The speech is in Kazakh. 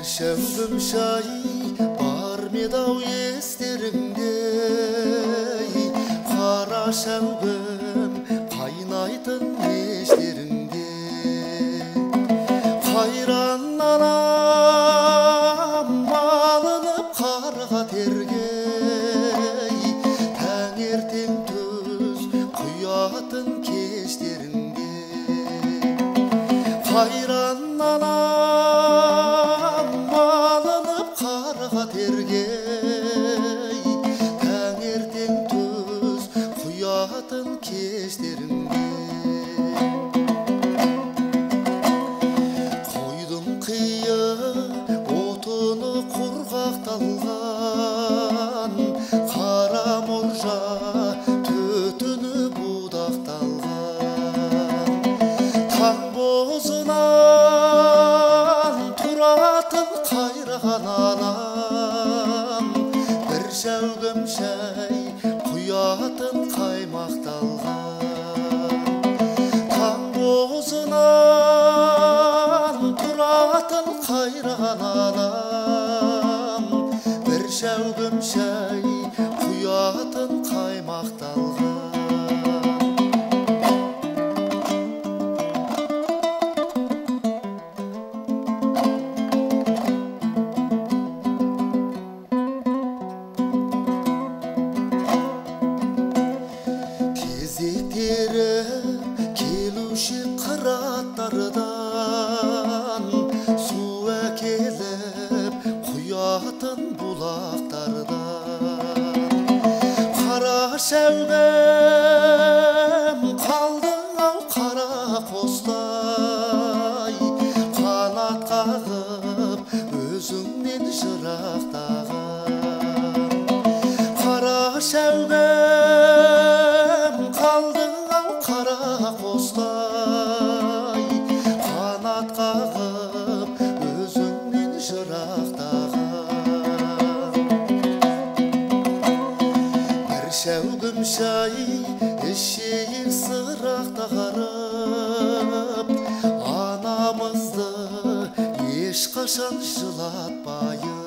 шәугім шай бар медау естеріңде, қара шәугім қайнайтын ештеріңде. Қайран анам малынып қарға тергей, таңертең түс құятын кештеріңде. Қайран анам малынып қарға тергей, таңертең түс құятын кештеріңде. Қойдың қиы отыны құрғақталған, қара мұржа түтіні будақталған. Таң бозынан тұратын қайраған анам, бір шәугім шай құятын қаймақталған. Таң бозынан тұратын қайраған анам, бір шәугім шай құятын қаймақталған. Кезектері келуші қыраттардан, су әкеліп құятын бұлақтардан. Қара шәугім қалдың ау қара қостай, қанат қағып өзіңнен жырақтаған. Қара шәугім қалдың ау қара қостай, қанат қағып өзіңнен жырақтаған. Бір шәугім шай ішейік сырақтағарып, анамызды ешқашан жылатпайық.